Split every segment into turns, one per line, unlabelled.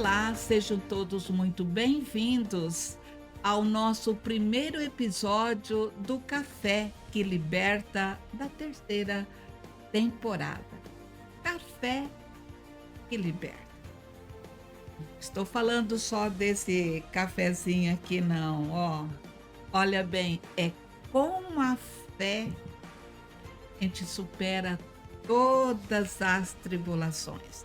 Olá, sejam todos muito bem-vindos ao nosso primeiro episódio do Café que Liberta da terceira temporada. Café que Liberta. Estou falando só desse cafezinho aqui, não, ó. Olha bem, é com a fé a gente supera todas as tribulações.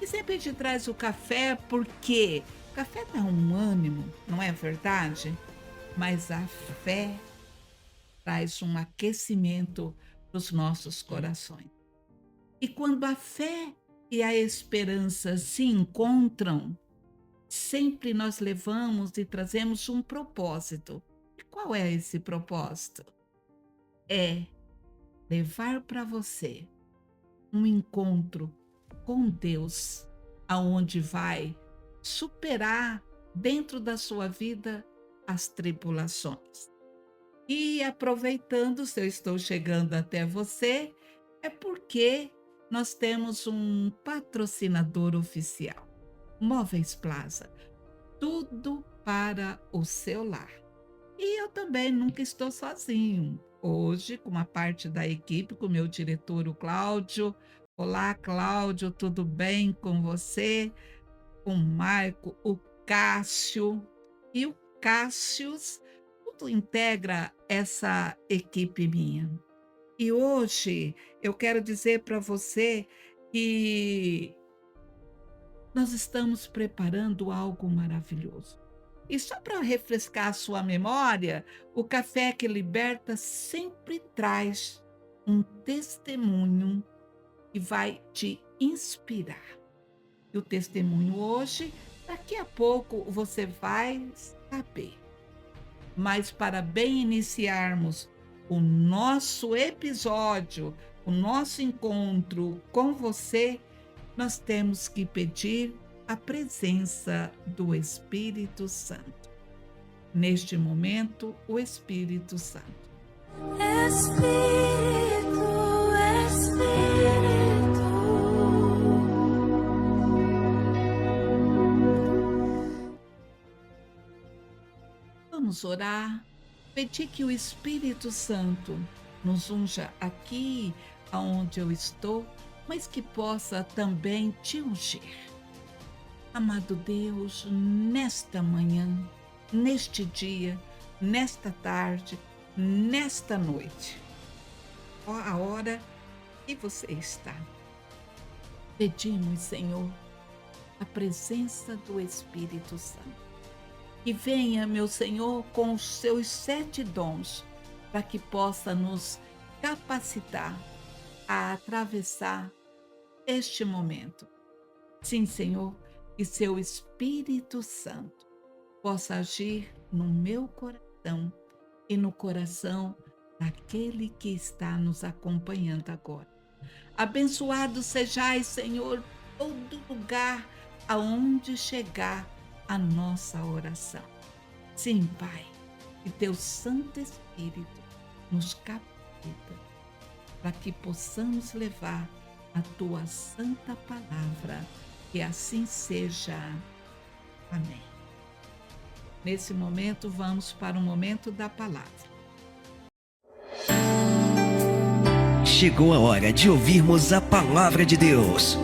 E sempre te traz o café porque o café dá um ânimo, não é verdade? Mas a fé traz um aquecimento para os nossos corações. E quando a fé e a esperança se encontram, sempre nós levamos e trazemos um propósito. E qual é esse propósito? É levar para você um encontro com Deus, aonde vai superar dentro da sua vida as tribulações. E aproveitando, se eu estou chegando até você, é porque nós temos um patrocinador oficial, Móveis Plaza, tudo para o seu lar. E eu também nunca estou sozinho. Hoje, com uma parte da equipe, com o meu diretor, o Cláudio. Olá, Cláudio, tudo bem com você? Com o Marco, o Cássio e o Cássius, tudo integra essa equipe minha. E hoje eu quero dizer para você que nós estamos preparando algo maravilhoso. E só para refrescar a sua memória, o Café que Liberta sempre traz um testemunho que vai te inspirar. E o testemunho hoje, daqui a pouco você vai saber. Mas para bem iniciarmos o nosso episódio, o nosso encontro com você, nós temos que pedir a presença do Espírito Santo. Neste momento, o Espírito Santo.
Espírito, Espírito.
Vamos orar, pedir que o Espírito Santo nos unja aqui, aonde eu estou, mas que possa também te ungir. Amado Deus, nesta manhã, neste dia, nesta tarde, nesta noite, ó a hora que você está. Pedimos, Senhor, a presença do Espírito Santo. Que venha, meu Senhor, com os seus 7 dons, para que possa nos capacitar a atravessar este momento. Sim, Senhor, que seu Espírito Santo possa agir no meu coração e no coração daquele que está nos acompanhando agora. Abençoado sejais, Senhor, todo lugar aonde chegar a nossa oração. Sim, Pai, que teu Santo Espírito nos capacita para que possamos levar a tua santa palavra. Que assim seja. Amém. Nesse momento, vamos para o momento da palavra.
Chegou a hora de ouvirmos a palavra de Deus.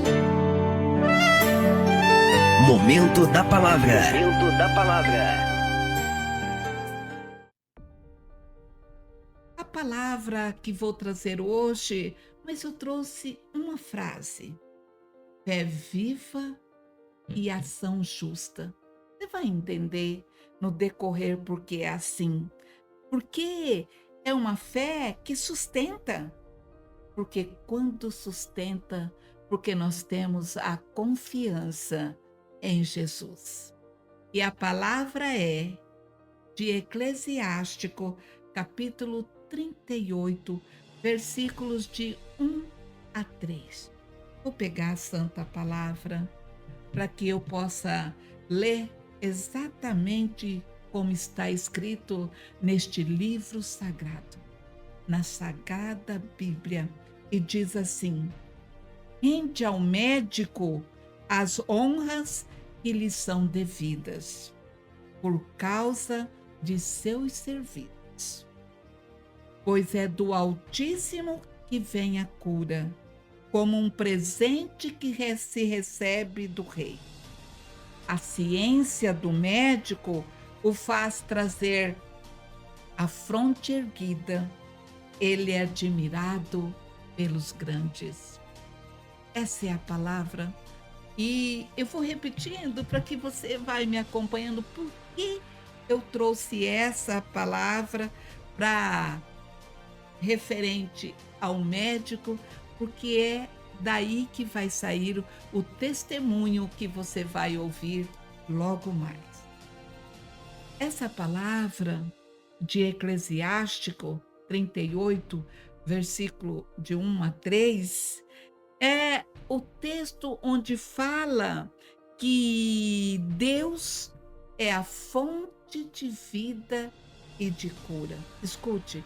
Momento da palavra. Momento da palavra.
A palavra que vou trazer hoje, mas eu trouxe uma frase. Fé viva e ação justa. Você vai entender no decorrer porque é assim. Porque é uma fé que sustenta. Porque quando sustenta, porque nós temos a confiança em Jesus. E a palavra é de Eclesiástico, capítulo 38, versículos de 1 a 3. Vou pegar a santa palavra para que eu possa ler exatamente como está escrito neste livro sagrado, na Sagrada Bíblia, e diz assim: rende ao médico as honras que lhes são devidas, por causa de seus serviços. Pois é do Altíssimo que vem a cura, como um presente que se recebe do Rei. A ciência do médico o faz trazer a fronte erguida. Ele é admirado pelos grandes. Essa é a palavra. E eu vou repetindo para que você vai me acompanhando. Por que eu trouxe essa palavra para referente ao médico? Porque é daí que vai sair o testemunho que você vai ouvir logo mais. Essa palavra de Eclesiástico 38, versículo de 1 a 3, é o texto onde fala que Deus é a fonte de vida e de cura. Escute,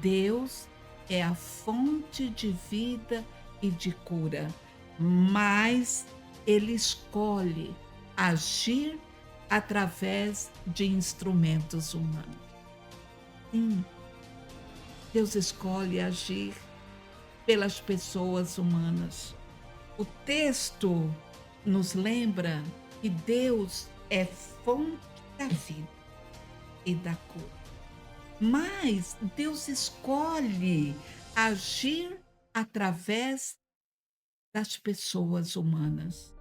Deus é a fonte de vida e de cura, mas Ele escolhe agir através de instrumentos humanos. Sim, Deus escolhe agir pelas pessoas humanas. O texto nos lembra que Deus é fonte da vida e da cura. Mas Deus escolhe agir através das pessoas humanas.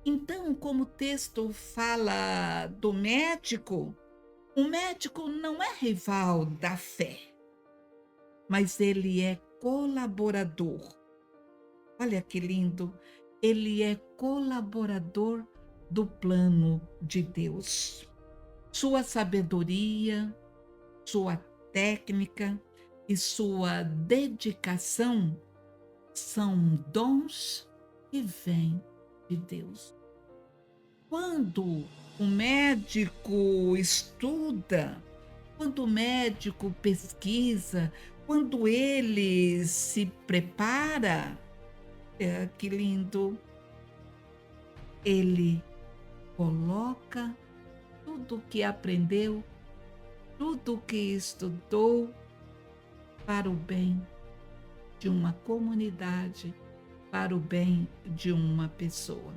Então, como o texto fala do médico, o médico não é rival da fé, mas ele é colaborador. Olha que lindo! Ele é colaborador do plano de Deus. Sua sabedoria, sua técnica e sua dedicação são dons que vêm de Deus. Quando o médico estuda, quando o médico pesquisa, quando ele se prepara, que lindo, ele coloca tudo o que aprendeu, tudo o que estudou para o bem de uma comunidade, para o bem de uma pessoa.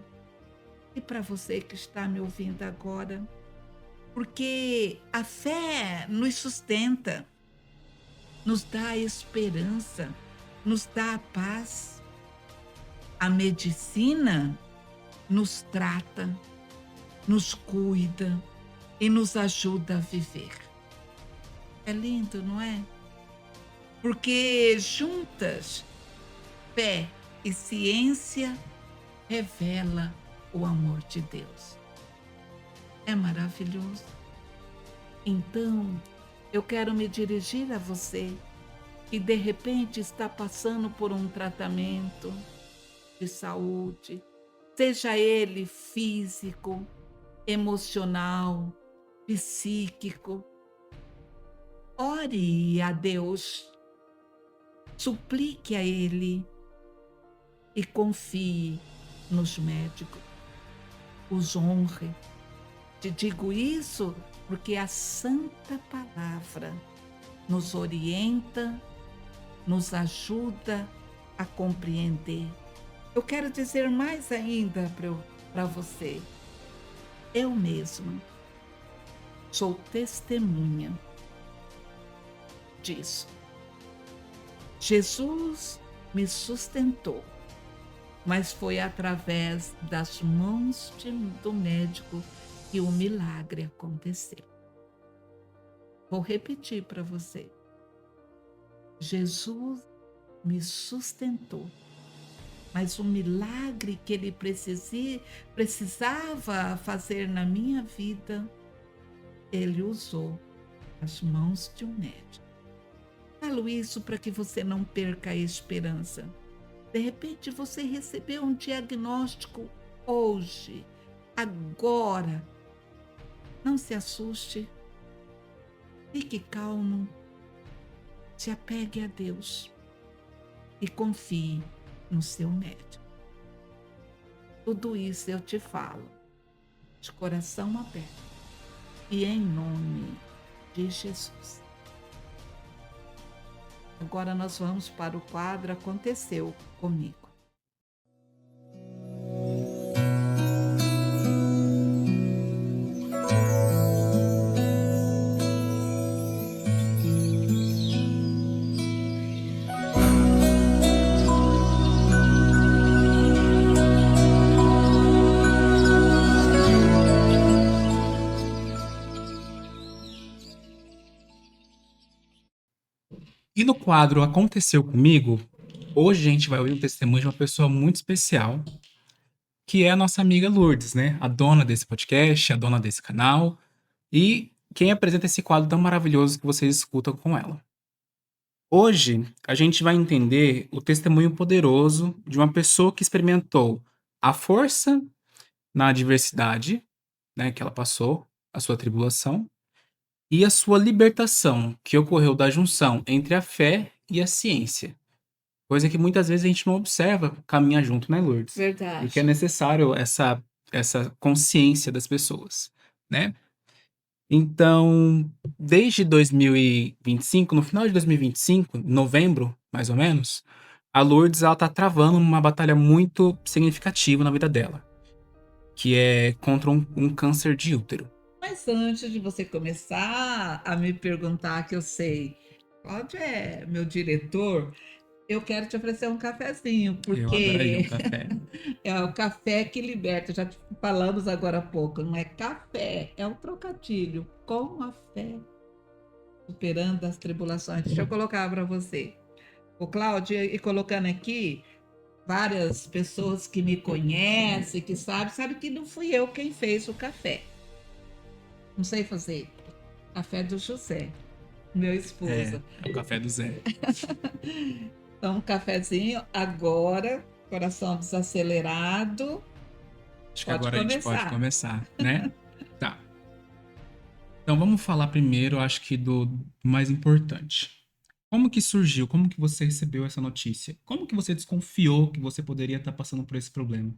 E para você que está me ouvindo agora, porque a fé nos sustenta, nos dá esperança, nos dá a paz. A medicina nos trata, nos cuida e nos ajuda a viver. É lindo, não é? Porque juntas, fé e ciência revela o amor de Deus. É maravilhoso. Então, eu quero me dirigir a você que de repente está passando por um tratamento de saúde, seja ele físico, emocional, psíquico. Ore a Deus, suplique a Ele e confie nos médicos. Os honre. Te digo isso porque a Santa Palavra nos orienta, nos ajuda a compreender. Eu quero dizer mais ainda para você. Eu mesma sou testemunha disso. Jesus me sustentou, mas foi através das mãos do médico que o milagre aconteceu. Vou repetir para você. Jesus me sustentou, mas o milagre que ele precisava fazer na minha vida, ele usou as mãos de um médico. Falo isso para que você não perca a esperança. De repente você recebeu um diagnóstico hoje, agora. Não se assuste, fique calmo, se apegue a Deus e confie no seu médico. Tudo isso eu te falo de coração aberto. E em nome de Jesus. Agora nós vamos para o quadro Aconteceu Comigo.
E no quadro Aconteceu Comigo, hoje a gente vai ouvir um testemunho de uma pessoa muito especial, que é a nossa amiga Lourdes, né? A dona desse podcast, a dona desse canal, e quem apresenta esse quadro tão maravilhoso que vocês escutam com ela. Hoje a gente vai entender o testemunho poderoso de uma pessoa que experimentou a força na adversidade, né, que ela passou, a sua tribulação, e a sua libertação, que ocorreu da junção entre a fé e a ciência. Coisa que muitas vezes a gente não observa caminhar junto, né, Lourdes?
Verdade.
Porque é necessário essa consciência das pessoas, né? Então, desde 2025, no final de 2025, em novembro, mais ou menos, a Lourdes ela tá travando uma batalha muito significativa na vida dela, que é contra um câncer de útero.
Mas antes de você começar a me perguntar, que eu sei, Cláudio é meu diretor, eu quero te oferecer um cafezinho,
Eu adoraria um
porque
café.
é o café que liberta. Já te falamos agora há pouco, não é café, é um trocadilho com a fé, superando as tribulações. Deixa eu colocar para você. O Cláudio, e colocando aqui, várias pessoas que me conhecem, que sabem que não fui eu quem fez o café. Não sei fazer. Café do José, meu esposo.
É o café do Zé.
Então, um cafezinho agora, coração desacelerado.
Acho que
Pode
agora a gente
começar.
pode começar, né? Tá. Então vamos falar primeiro, acho que do mais importante. Como que surgiu? Como que você recebeu essa notícia? Como que você desconfiou que você poderia estar passando por esse problema?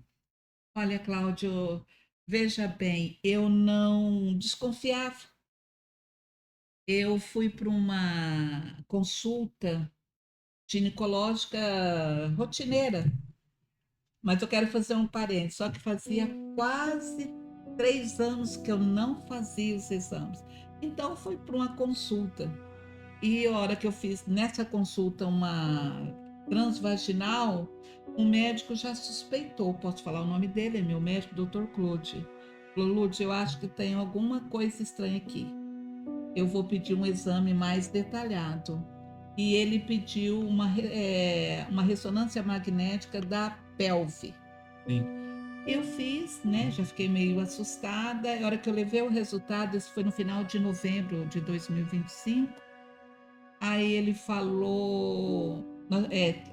Olha, Cláudio, veja bem, eu não desconfiava. Eu fui para uma consulta ginecológica rotineira, mas eu quero fazer um parênteses, só que fazia quase 3 anos que eu não fazia os exames. Então, fui para uma consulta. E a hora que eu fiz nessa consulta uma transvaginal, o médico já suspeitou, posso falar o nome dele, é meu médico, Dr. Claude. Falou, Lourdes, eu acho que tem alguma coisa estranha aqui. Eu vou pedir um exame mais detalhado. E ele pediu uma ressonância magnética da pelve.
Sim.
Eu fiz, né? Já fiquei meio assustada. A hora que eu levei o resultado, isso foi no final de novembro de 2025. Aí ele falou,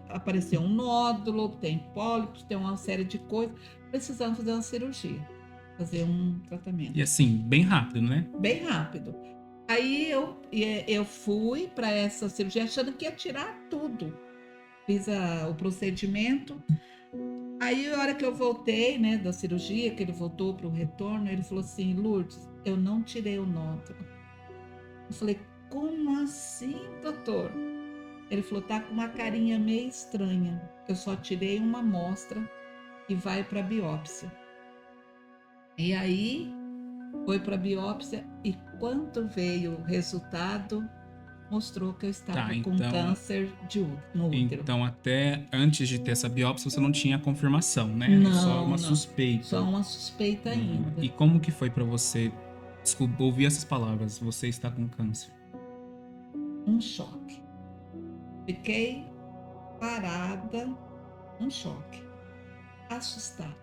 apareceu um nódulo, tem pólipos, tem uma série de coisas. Precisamos fazer uma cirurgia, fazer um tratamento.
E assim, bem rápido, né?
Bem rápido. Aí eu fui para essa cirurgia achando que ia tirar tudo. Fiz o procedimento. Aí, a hora que eu voltei, né, da cirurgia, que ele voltou para o retorno, ele falou assim, Lourdes, eu não tirei o nódulo. Eu falei, como assim, doutor? Ele falou, tá com uma carinha meio estranha. Eu só tirei uma amostra e vai para biópsia. E aí, foi para biópsia e quando veio o resultado, mostrou que eu estava com câncer no útero.
Então, até antes de ter essa biópsia, você não tinha confirmação, né?
Não,
só uma
não.
suspeita.
Só uma suspeita ainda.
E como que foi para você ouvir essas palavras? Você está com câncer.
Um choque. Fiquei parada, um choque. Assustada.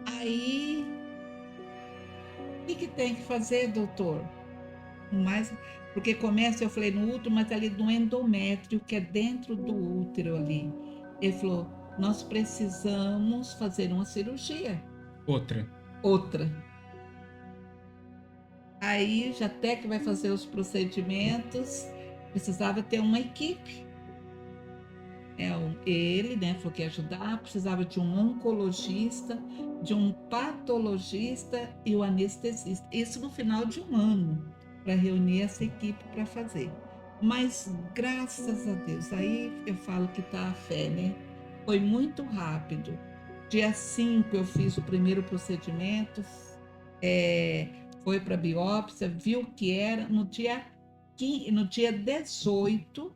Aí, o que tem que fazer, doutor? Porque começa, eu falei no útero, mas ali no endométrio, que é dentro do útero ali. Ele falou, nós precisamos fazer uma cirurgia.
Outra.
Aí, já até que vai fazer os procedimentos, precisava ter uma equipe. ele, né, falou que ia ajudar, precisava de um oncologista, de um patologista e o anestesista. Isso no final de um ano, para reunir essa equipe para fazer. Mas graças a Deus, aí eu falo que tá a fé, né? Foi muito rápido. Dia 5 eu fiz o primeiro procedimento, é, foi para biópsia, viu o que era. No dia 18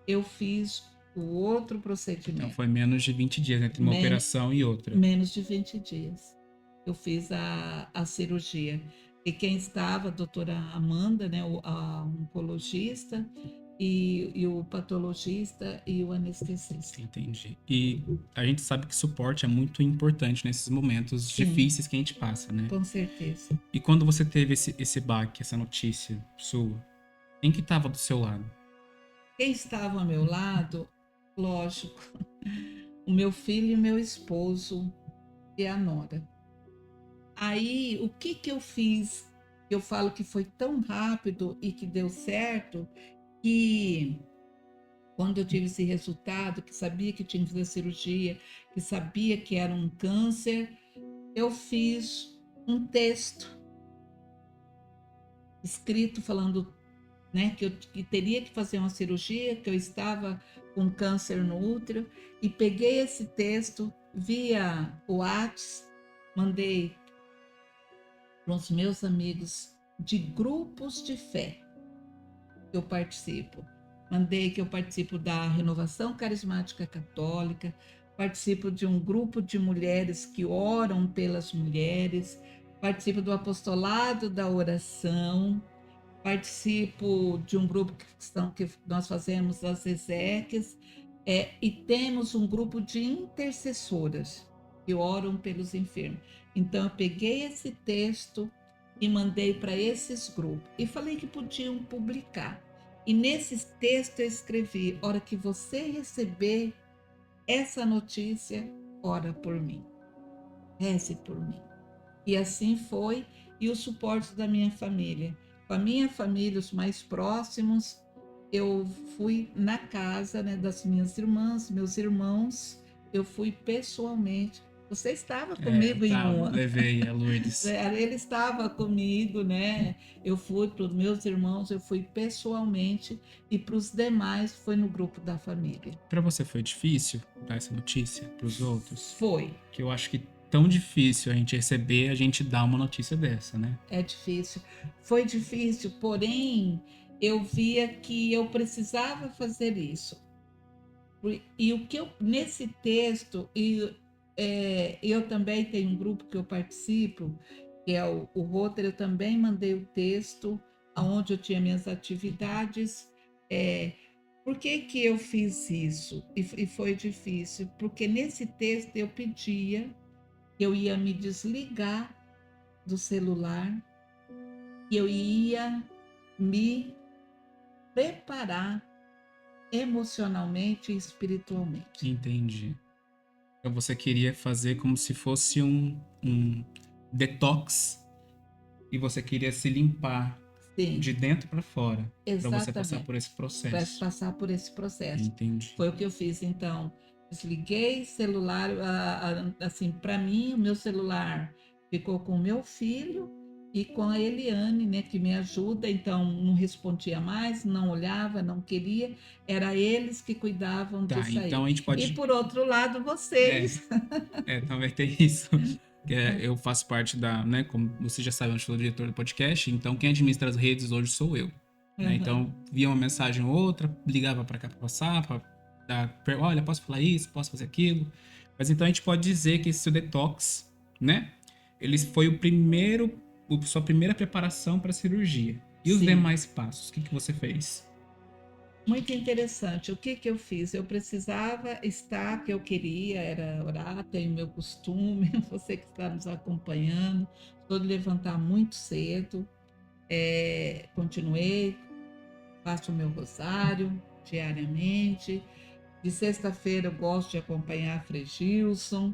eu fiz o outro
Então
procedimento.
foi menos de 20 dias entre uma operação e outra.
Menos de 20 dias. Eu fiz a cirurgia. E quem estava, a doutora Amanda, né, a oncologista, e o patologista e o anestesista.
Entendi. E a gente sabe que suporte é muito importante nesses momentos
Sim.
difíceis que a gente passa, né?
Com certeza.
E quando você teve esse baque, essa notícia sua, quem que estava do seu lado?
Quem estava ao meu lado, lógico, o meu filho e meu esposo e a nora. Aí, o que eu fiz? Eu falo que foi tão rápido e que deu certo, que quando eu tive esse resultado, que sabia que tinha que fazer cirurgia, que sabia que era um câncer, eu fiz um texto escrito falando, né, que teria que fazer uma cirurgia, que eu estava com câncer no útero, e peguei esse texto via WhatsApp, mandei para os meus amigos de grupos de fé que eu participo. Mandei que eu participo da Renovação Carismática Católica, participo de um grupo de mulheres que oram pelas mulheres, participo do Apostolado da Oração, participo de um grupo que nós fazemos as exéquias, e temos um grupo de intercessoras que oram pelos enfermos. Então, eu peguei esse texto e mandei para esses grupos e falei que podiam publicar. E nesse texto eu escrevi: hora que você receber essa notícia, ora por mim, reze por mim. E assim foi, e o suporte da minha família. Com a minha família, os mais próximos, eu fui na casa, né, das minhas irmãs, meus irmãos, eu fui pessoalmente. Você estava comigo em uma.
Levei a Lourdes.
Ele estava comigo, né? Eu fui para os meus irmãos, eu fui pessoalmente, e para os demais foi no grupo da família.
Para você foi difícil dar essa notícia para os outros?
Foi.
Que eu acho que tão difícil a gente receber, a gente dar uma notícia dessa, né?
É difícil. Foi difícil, porém eu via que eu precisava fazer isso. E o que eu, nesse texto, eu também tenho um grupo que eu participo, que é o Rotary, eu também mandei o texto onde eu tinha minhas atividades. Por que eu fiz isso? E foi difícil, porque nesse texto eu pedia que eu ia me desligar do celular, que eu ia me preparar emocionalmente e espiritualmente.
Entendi. Então você queria fazer como se fosse um detox e você queria se limpar.
Sim.
De dentro para fora. Para você passar
Exatamente.
por esse processo.
Para passar por esse processo.
Entendi.
Foi o que eu fiz, então. Desliguei celular, assim, para mim, o meu celular ficou com o meu filho e com a Eliane, né, que me ajuda, então não respondia mais, não olhava, não queria, era eles que cuidavam disso aí.
Então a gente pode...
E por outro lado, vocês.
Também tem isso. Eu faço parte da, né, como você já sabe, eu sou o diretor do podcast, então quem administra as redes hoje sou eu. Né? Então, via uma mensagem ou outra, ligava para cá para passar, olha, posso falar isso, posso fazer aquilo. Mas então a gente pode dizer que esse seu detox, né, ele foi sua primeira preparação para a cirurgia. E os demais passos, o que você fez?
Muito interessante. O que eu fiz? Eu precisava estar, que eu queria, era orar, tenho meu costume, você que está nos acompanhando, sou de levantar muito cedo, continuei, faço o meu rosário diariamente. De sexta-feira eu gosto de acompanhar a Frei Gilson,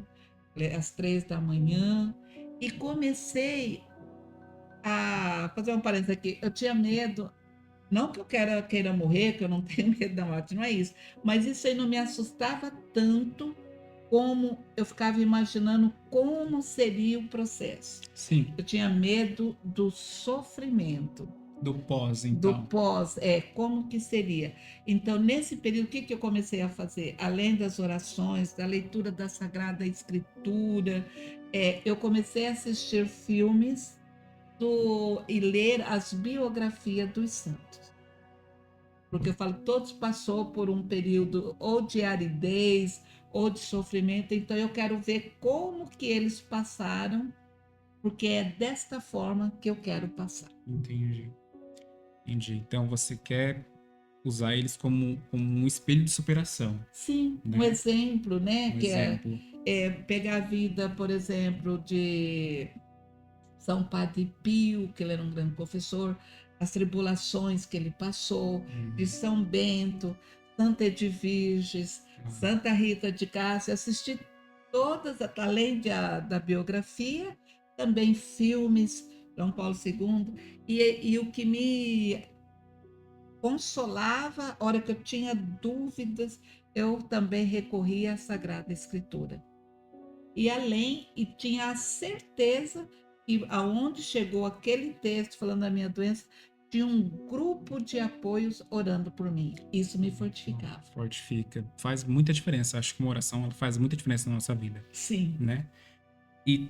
às 3 da manhã, e comecei a fazer um parênteses aqui. Eu tinha medo, Não que eu queira morrer, que eu não tenho medo da morte, não é isso. Mas isso aí não me assustava tanto como eu ficava imaginando como seria o processo.
Sim,
Eu tinha medo do sofrimento,
do pós,
do
então.
pós, como que seria. Então, nesse período, o que que eu comecei a fazer? Além das orações, da leitura da Sagrada Escritura, eu comecei a assistir filmes e ler as biografias dos santos. Porque eu falo, todos passou por um período ou de aridez ou de sofrimento, então eu quero ver como que eles passaram, porque é desta forma que eu quero passar.
Entendi. Entendi. Então você quer usar eles como um espelho de superação,
Sim, um
né?
exemplo, né?
Um
Que
exemplo.
é pegar a vida, por exemplo, de São Padre Pio, que ele era um grande confessor, as tribulações que ele passou, de São Bento, Santa Edviges, Santa Rita de Cássia, assisti todas, além da biografia, também filmes, João Paulo II, e o que me consolava, a hora que eu tinha dúvidas, eu também recorria à Sagrada Escritura. E além, e tinha a certeza que aonde chegou aquele texto falando da minha doença, tinha um grupo de apoios orando por mim. Isso me fortificava.
Fortifica. Faz muita diferença. Acho que uma oração ela faz muita diferença na nossa vida,
Sim,
né? E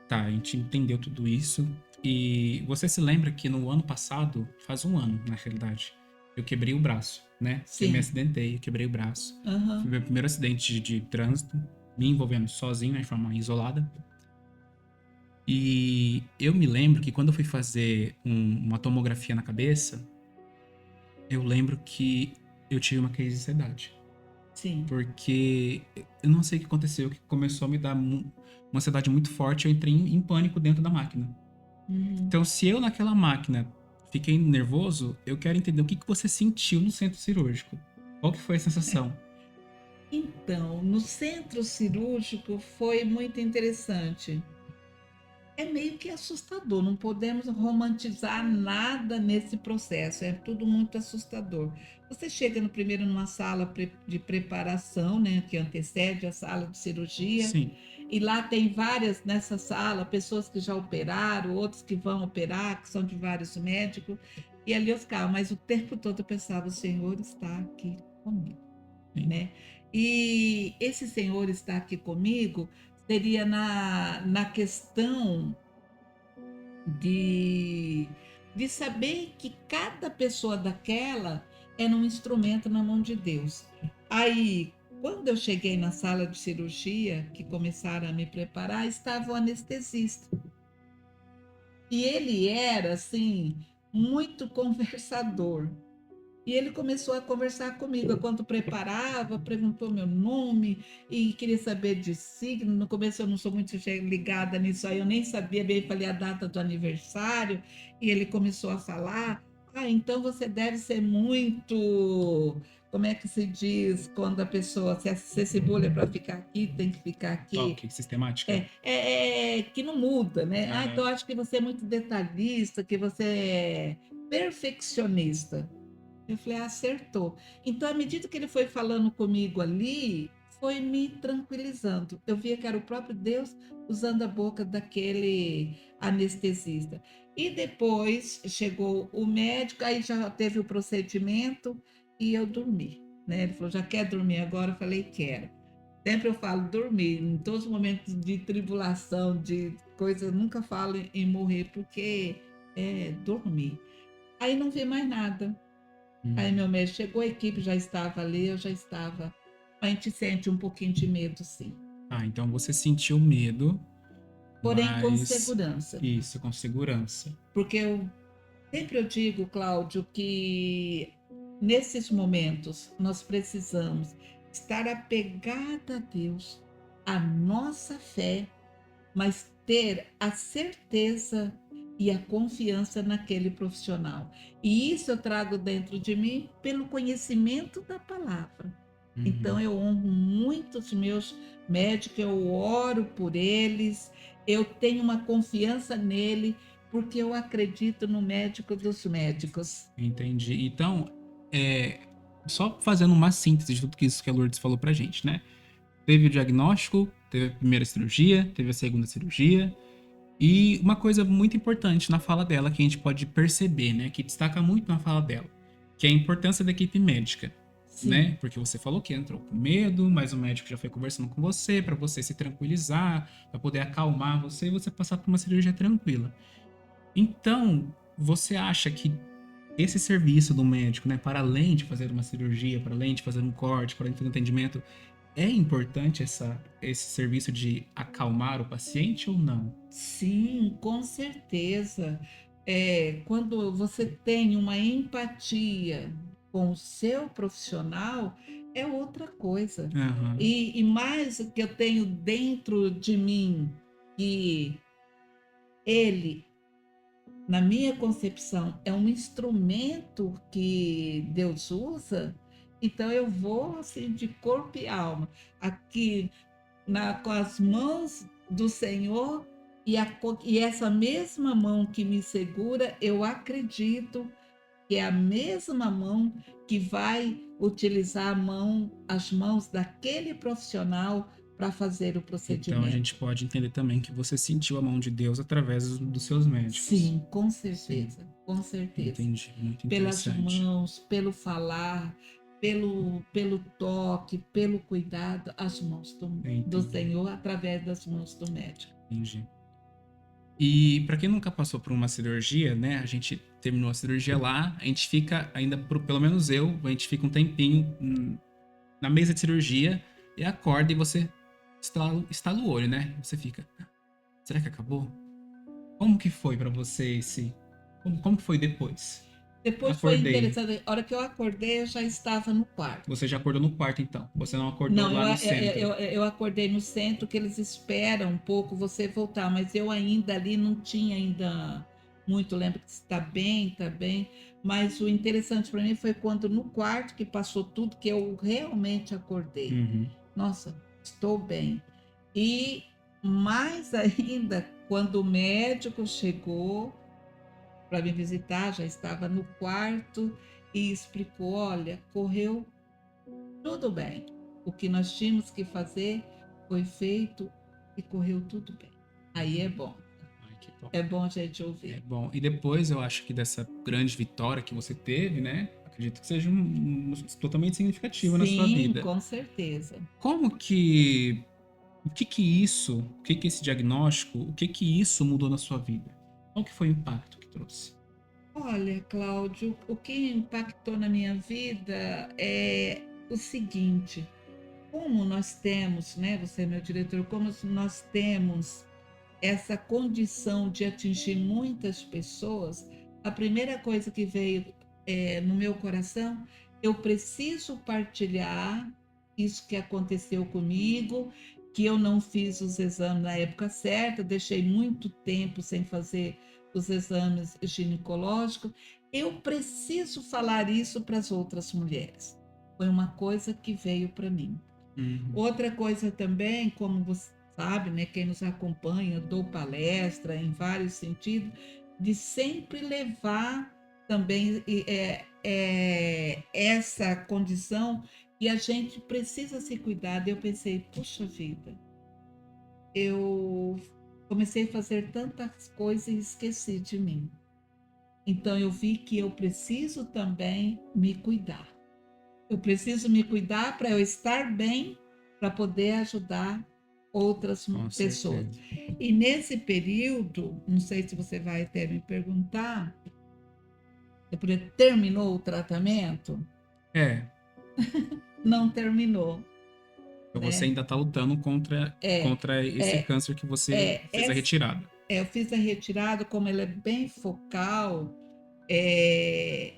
tá, a gente entendeu tudo isso. E você se lembra que no ano passado, faz um ano, na realidade, eu quebrei o braço, né? Eu me
sim.
acidentei, eu quebrei o braço. Foi
Aham.
meu primeiro acidente de trânsito, me envolvendo sozinho, né, de forma isolada. E eu me lembro que quando eu fui fazer uma tomografia na cabeça, eu lembro que eu tive uma crise de ansiedade.
Sim.
Porque eu não sei o que aconteceu, que começou a me dar uma ansiedade muito forte, eu entrei em pânico dentro da máquina.
Uhum.
Então, se eu naquela máquina fiquei nervoso, eu quero entender o que você sentiu no centro cirúrgico. Qual que foi a sensação?
Então, no centro cirúrgico foi muito interessante. É meio que assustador, não podemos romantizar nada nesse processo, é tudo muito assustador. Você chega no primeiro numa sala de preparação, né, que antecede a sala de cirurgia,
Sim.
e lá tem várias nessa sala, pessoas que já operaram, outros que vão operar, que são de vários médicos, e ali eu ficava, mas o tempo todo eu pensava, o Senhor está aqui comigo,
Sim.
né? E esse Senhor está aqui comigo seria na questão de, de saber que cada pessoa daquela era um instrumento na mão de Deus. Aí, quando eu cheguei na sala de cirurgia, que começaram a me preparar, estava o anestesista. E ele era, assim, muito conversador. E ele começou a conversar comigo enquanto preparava, perguntou meu nome e queria saber de signo. No começo eu não sou muito ligada nisso aí, eu nem sabia bem, falei a data do aniversário. E ele começou a falar: Ah, então você deve ser muito. Como é que se diz quando a pessoa se acessibula para ficar aqui, tem que ficar aqui?
Toque, sistemática.
Que não muda, né? Ah, então
Aham.
acho que você é muito detalhista, que você é perfeccionista. Eu falei, acertou. Então, à medida que ele foi falando comigo ali, foi me tranquilizando. Eu via que era o próprio Deus usando a boca daquele anestesista. E depois chegou o médico, aí já teve o procedimento e eu dormi. Né? Ele falou, já quer dormir agora? Eu falei, quero. Sempre eu falo dormir, em todos os momentos de tribulação, de coisa, eu nunca falo em morrer, porque é dormir. Aí não vi mais nada. Aí meu médico chegou, a equipe já estava ali, eu já estava. A gente sente um pouquinho de medo, sim.
Ah, então você sentiu medo,
Porém, com
mas
segurança.
isso, com segurança.
Porque sempre eu digo, Cláudio, que nesses momentos nós precisamos estar apegada a Deus, a nossa fé, mas ter a certeza e a confiança naquele profissional. E isso eu trago dentro de mim pelo conhecimento da palavra. Então
Uhum.
eu honro muito os meus médicos, eu oro por eles, eu tenho uma confiança nele, porque eu acredito no médico dos médicos.
Entendi. Então, só fazendo uma síntese de tudo isso que a Lourdes falou pra gente, né? Teve o diagnóstico, teve a primeira cirurgia, teve a segunda cirurgia. E uma coisa muito importante na fala dela, que a gente pode perceber, né? Que destaca muito na fala dela, que é a importância da equipe médica,
Sim.
né? Porque você falou que entrou com medo, mas o médico já foi conversando com você para você se tranquilizar, para poder acalmar você e você passar por uma cirurgia tranquila. Então, você acha que esse serviço do médico, né, para além de fazer uma cirurgia, para além de fazer um corte, para além de fazer um atendimento, é importante esse serviço de acalmar o paciente ou não?
Sim, com certeza. Quando você tem uma empatia com o seu profissional, é outra coisa.
Aham.
E mais o que eu tenho dentro de mim, que ele, na minha concepção, é um instrumento que Deus usa, então eu vou assim de corpo e alma. Aqui com as mãos do Senhor e essa mesma mão que me segura, eu acredito que é a mesma mão que vai utilizar as mãos daquele profissional para fazer o
Então a
procedimento.
gente pode entender também que você sentiu a mão de Deus através dos seus médicos.
Sim, com certeza, com certeza.
Entendi, muito
Pelas
interessante.
mãos, pelo falar, pelo toque, pelo cuidado, as mãos do
Entendi.
Senhor através das mãos do médico.
Entendi. E para quem nunca passou por uma cirurgia, né? A gente terminou a cirurgia lá, a gente fica ainda, pelo menos eu, a gente fica um tempinho na mesa de cirurgia e acorda e você estala o olho, né? Você fica, será que acabou? Como que foi para você como que foi depois?
Depois foi interessante, a hora que eu acordei, eu já estava no quarto.
Você já acordou no quarto, então? Você não acordou
Não,
lá no centro?
eu acordei no centro, que eles esperam um pouco você voltar, mas eu ainda ali não tinha ainda muito, lembro que está bem, está bem. Mas o interessante para mim foi quando no quarto que passou tudo, que eu realmente acordei.
Uhum.
Nossa, estou bem. E mais ainda, quando o médico chegou para me visitar, já estava no quarto e explicou: olha, correu tudo bem. O que nós tínhamos que fazer foi feito e correu tudo bem. Aí é bom.
Ai, que bom.
É bom a gente
É
ouvir.
bom. E depois eu acho que dessa grande vitória que você teve, né? Acredito que seja totalmente significativa na sua
Sim,
vida.
com certeza.
Como que. O que esse diagnóstico, o que isso mudou na sua vida? Qual que foi o impacto que trouxe?
Olha, Cláudio, o que impactou na minha vida é o seguinte: como nós temos, né? Você é meu diretor, como nós temos essa condição de atingir muitas pessoas, a primeira coisa que veio no meu coração, eu preciso partilhar isso que aconteceu comigo, que eu não fiz os exames na época certa, deixei muito tempo sem fazer os exames ginecológicos. Eu preciso falar isso para as outras mulheres. Foi uma coisa que veio para mim.
Uhum.
Outra coisa também, como você sabe, né, quem nos acompanha, eu dou palestra em vários sentidos, de sempre levar também essa condição e a gente precisa se cuidar. Eu pensei, puxa vida, eu comecei a fazer tantas coisas e esqueci de mim. Então eu vi que eu preciso também me cuidar. Eu preciso me cuidar para eu estar bem, para poder ajudar outras
Com
pessoas.
certeza.
E nesse período, não sei se você vai até me perguntar, depois terminou o tratamento?
É,
Não terminou,
então você
né?
ainda tá lutando contra esse câncer que você fez a retirada.
Eu fiz a retirada, como ela é bem focal,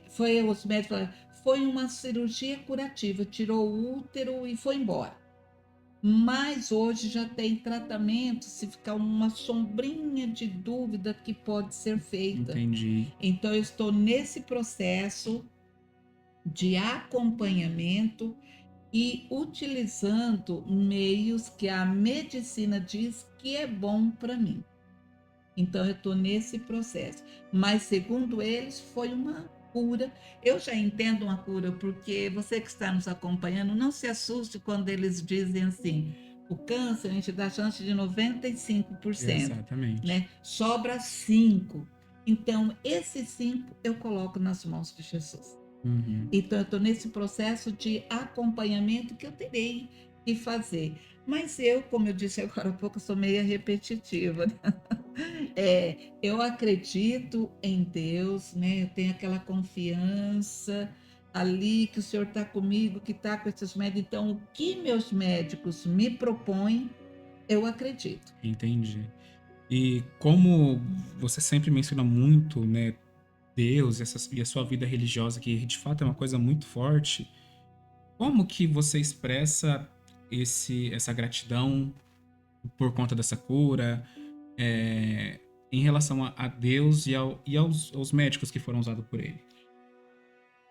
foi os médicos falaram, foi uma cirurgia curativa, tirou o útero e foi embora. Mas hoje já tem tratamento, se ficar uma sombrinha de dúvida que pode ser feita.
Entendi.
Então eu estou nesse processo de acompanhamento e utilizando meios que a medicina diz que é bom para mim. Então, eu estou nesse processo. Mas, segundo eles, foi uma cura. Eu já entendo uma cura, porque você que está nos acompanhando, não se assuste quando eles dizem assim: o câncer, a gente dá chance de 95%,
Exatamente.
né? Sobra 5%. Então, esses 5% eu coloco nas mãos de Jesus.
Uhum.
Então, eu estou nesse processo de acompanhamento que eu terei que fazer. Mas eu, como eu disse agora há pouco, sou meio repetitiva, né? Eu acredito em Deus, né? Eu tenho aquela confiança ali que o Senhor está comigo, que está com esses médicos. Então, o que meus médicos me propõem, eu acredito.
Entendi. E como você sempre menciona muito, né, Deus e a sua vida religiosa, que de fato é uma coisa muito forte, como que você expressa essa gratidão por conta dessa cura, é, em relação a Deus aos médicos que foram usados por ele?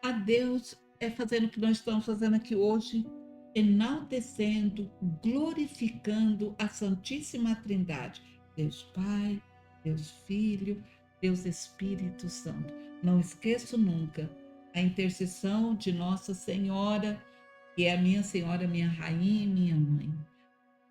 A Deus é fazendo o que nós estamos fazendo aqui hoje, enaltecendo, glorificando a Santíssima Trindade. Deus Pai, Deus Filho, Deus Espírito Santo. Não esqueço nunca a intercessão de Nossa Senhora, que é a minha Senhora, minha Rainha e minha Mãe.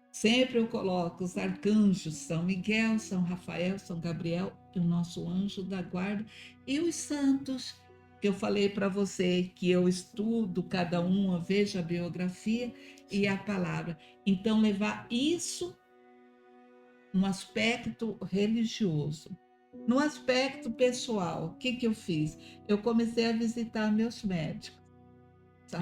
Sempre eu coloco os arcanjos, São Miguel, São Rafael, São Gabriel, e o nosso anjo da guarda, e os santos, que eu falei para você, que eu estudo cada um, eu vejo a biografia e a palavra. Então, levar isso no aspecto religioso. No aspecto pessoal, o que, que eu fiz? Eu comecei a visitar meus médicos,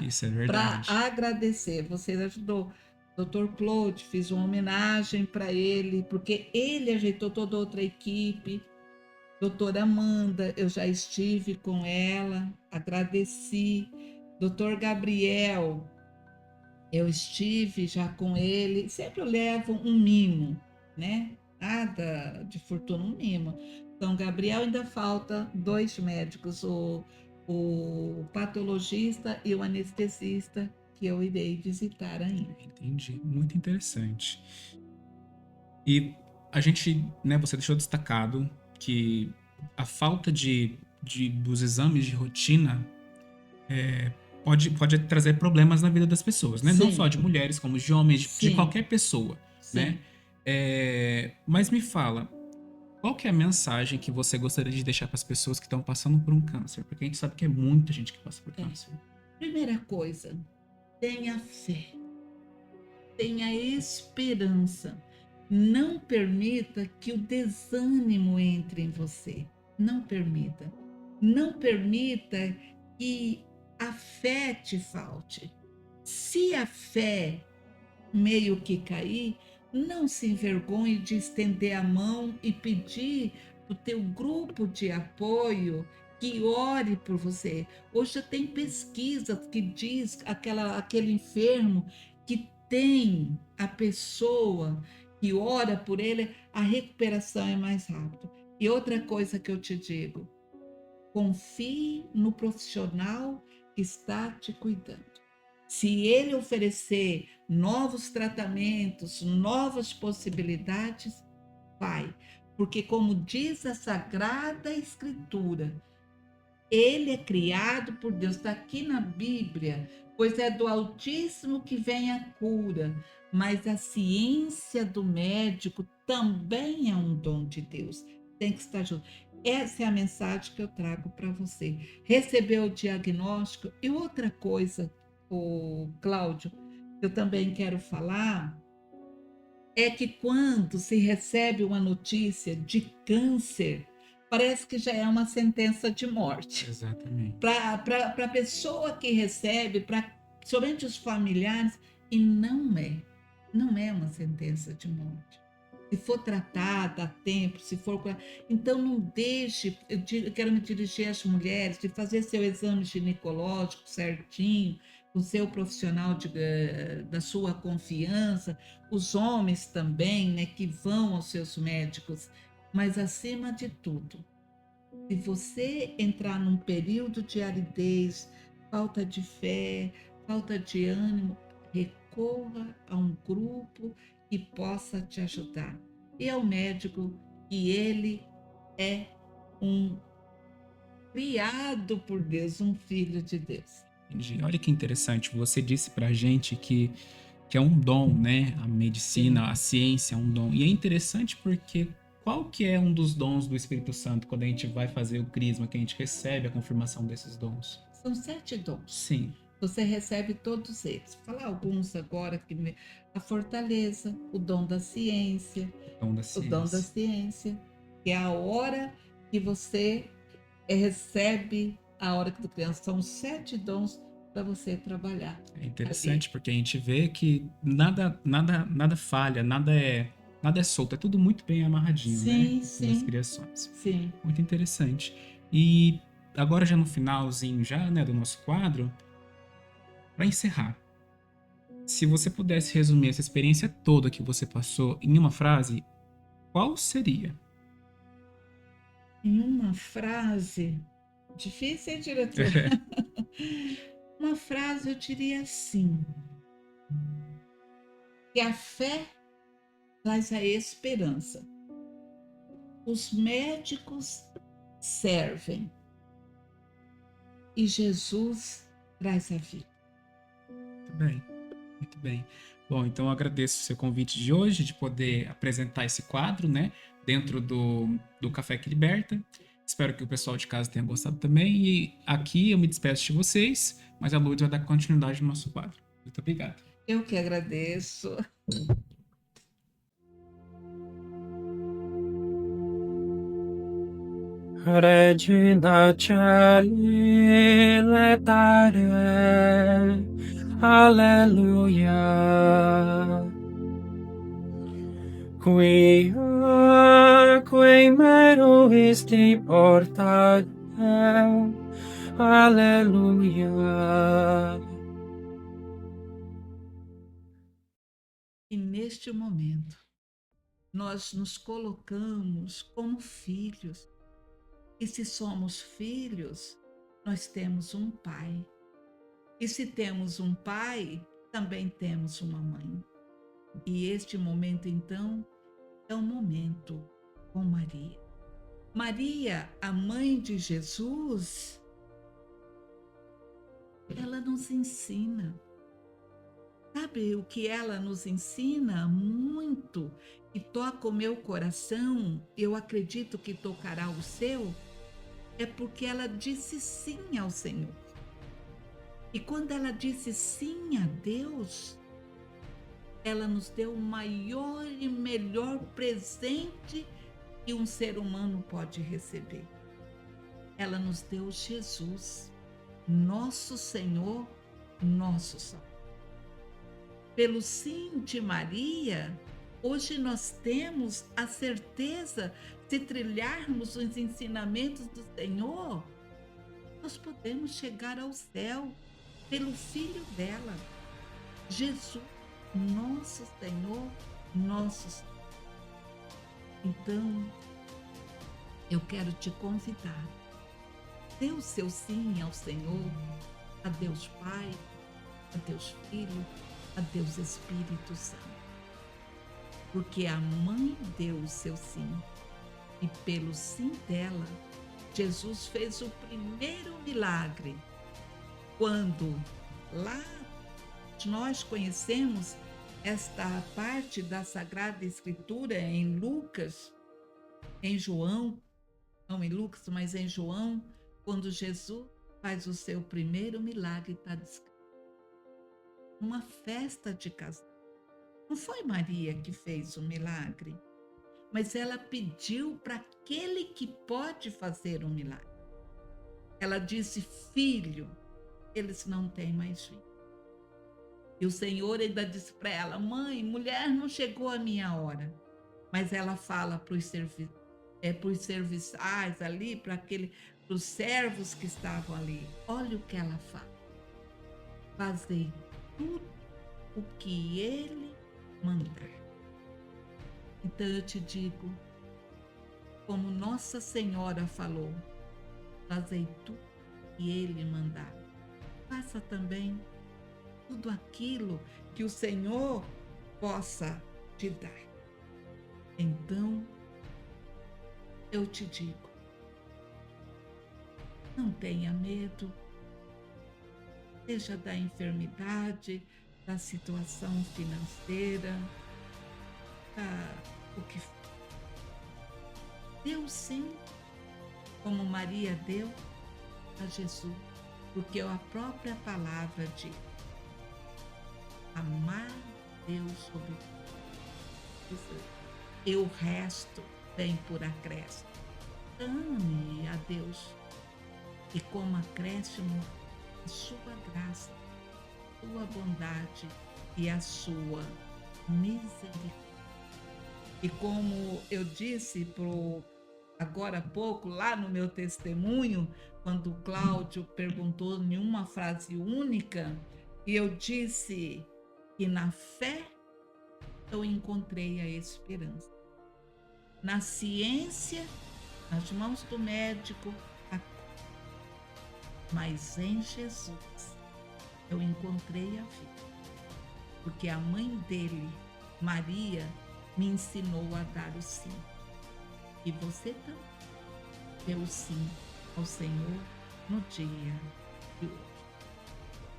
Isso é
para
verdade.
agradecer. Você ajudou. Dr. Claude, fiz uma homenagem para ele, porque ele ajeitou toda outra equipe. Doutora Amanda, eu já estive com ela, agradeci. Doutor Gabriel, eu estive já com ele. Sempre eu levo um mimo, né? Nada de fortuna, um mimo. Então, Gabriel, ainda falta 2 médicos, o patologista e o anestesista, que eu irei visitar ainda.
Entendi. Muito interessante. E a gente, né, você deixou destacado que a falta dos exames de rotina pode trazer problemas na vida das pessoas, né? Não só
Sim,
de mulheres, como de homens, de
sim,
qualquer pessoa, né?
sim.
Mas me fala, qual que é a mensagem que você gostaria de deixar para as pessoas que estão passando por um câncer? Porque a gente sabe que é muita gente que passa por
É.
câncer.
Primeira coisa, tenha fé, tenha esperança. Não permita que o desânimo entre em você. Não permita. Não permita que a fé te falte. Se a fé meio que cair, não se envergonhe de estender a mão e pedir para o teu grupo de apoio que ore por você. Hoje tem pesquisas que diz aquele enfermo que tem a pessoa que ora por ele, a recuperação é mais rápida. E outra coisa que eu te digo, confie no profissional que está te cuidando. Se ele oferecer novos tratamentos, novas possibilidades, vai. Porque, como diz a Sagrada Escritura, ele é criado por Deus, está aqui na Bíblia, pois é do Altíssimo que vem a cura, mas a ciência do médico também é um dom de Deus. Tem que estar junto. Essa é a mensagem que eu trago para você. Recebeu o diagnóstico. E outra coisa, o Cláudio, eu também quero falar, é que quando se recebe uma notícia de câncer, parece que já é uma sentença de morte
Exatamente.
para a pessoa que recebe, para somente os familiares, e não é uma sentença de morte. Se for tratada a tempo, se for. Então, não deixe. Eu quero me dirigir às mulheres de fazer seu exame ginecológico certinho, com seu profissional da sua confiança, os homens também, né, que vão aos seus médicos, mas acima de tudo, se você entrar num período de aridez, falta de fé, falta de ânimo, recorra a um grupo que possa te ajudar. E ao médico E ele é um criado por Deus, um filho de Deus.
Entendi. Olha que interessante, você disse pra gente que é um dom, né? A medicina, a ciência é um dom. E é interessante porque qual que é um dos dons do Espírito Santo quando a gente vai fazer o crisma, que a gente recebe a confirmação desses dons?
São 7 dons.
Sim,
Você recebe todos eles. Vou falar alguns agora a fortaleza, o dom da ciência,
o dom da
o dom da
ciência.
ciência, que é a hora que você recebe, a hora que tu criança. São 7 dons para você trabalhar
É
ali.
interessante porque a gente vê que nada falha, nada é solto, é tudo muito bem amarradinho, né?
Sim,
Nas
sim,
criações.
sim.
Muito interessante. E agora já no finalzinho já, né, do nosso quadro, para encerrar, se você pudesse resumir essa experiência toda que você passou em uma frase, qual seria?
Em uma frase, difícil, hein, diretor? Uma frase eu diria assim, que a fé traz a esperança. Os médicos servem e Jesus traz a vida.
Muito bem, muito bem. Bom, então eu agradeço o seu convite de hoje, de poder apresentar esse quadro, né, dentro do Café que Liberta. Espero que o pessoal de casa tenha gostado também. E aqui eu me despeço de vocês, mas a Lourdes vai dar continuidade no nosso quadro. Muito obrigado.
Eu que agradeço.
Regina Celi letare, Alleluia. Quia meruisti portare, Alleluia.
E neste momento, nós nos colocamos como filhos. E se somos filhos, nós temos um pai. E se temos um pai, também temos uma mãe. E este momento, então, é um momento com Maria. Maria, a mãe de Jesus, ela nos ensina. Sabe o que ela nos ensina? Muito, que toca o meu coração, eu acredito que tocará o seu, é porque ela disse sim ao Senhor. E quando ela disse sim a Deus, ela nos deu o maior e melhor presente que um ser humano pode receber. Ela nos deu Jesus, nosso Senhor, nosso Salvador. Pelo sim de Maria, hoje nós temos a certeza, se trilharmos os ensinamentos do Senhor, nós podemos chegar ao céu pelo Filho dela, Jesus, nosso Senhor, nosso Senhor. Então, eu quero te convidar, dê o seu sim ao Senhor, a Deus Pai, a Deus Filho, a Deus Espírito Santo. Porque a mãe deu o seu sim, e pelo sim dela, Jesus fez o primeiro milagre. Quando lá nós conhecemos esta parte da Sagrada Escritura em Lucas, em João, não em Lucas, mas em João, quando Jesus faz o seu primeiro milagre, está descrito. Uma festa de casamento. Não foi Maria que fez o milagre, mas ela pediu para aquele que pode fazer um milagre. Ela disse, filho, eles não têm mais filho. E o Senhor ainda disse para ela, mãe, mulher, não chegou a minha hora. Mas ela fala para os serviçais ali, para os servos que estavam ali. Olha o que ela fala. Fazei tudo o que ele mandar. Então eu te digo, como Nossa Senhora falou, fazei tudo o que ele mandar. Faça também tudo aquilo que o Senhor possa te dar. Então, eu te digo, não tenha medo, seja da enfermidade, da situação financeira, o que for. Deus sim, como Maria deu a Jesus, porque a própria palavra diz: amar Deus sobre tudo, e o resto vem por acréscimo. Ame a Deus, e como acréscimo, a sua graça, a sua bondade e a sua misericórdia. E como eu disse agora há pouco, lá no meu testemunho, quando o Cláudio perguntou em uma frase única, e eu disse que na fé eu encontrei a esperança. Na ciência, nas mãos do médico, mas em Jesus eu encontrei a vida. Porque a mãe dele, Maria, me ensinou a dar o sim. E você também deu o sim ao Senhor no dia de hoje.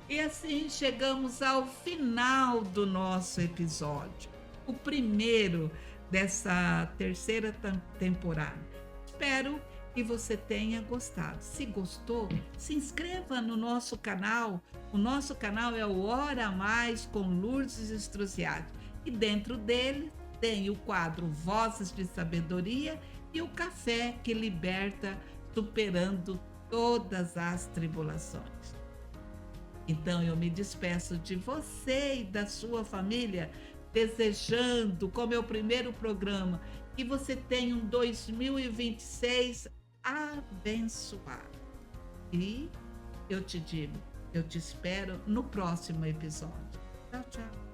E assim chegamos ao final do nosso episódio, o primeiro dessa terceira temporada. Espero que você tenha gostado. Se gostou, se inscreva no nosso canal. O nosso canal é o Ora Mais com Lourdes Estruziade. E dentro dele tem o quadro Vozes de Sabedoria e o Café que Liberta, superando todas as tribulações. Então eu me despeço de você e da sua família, desejando, como é o primeiro programa, que você tenha um 2026 abençoado. E eu te digo, eu te espero no próximo episódio. Tchau, tchau.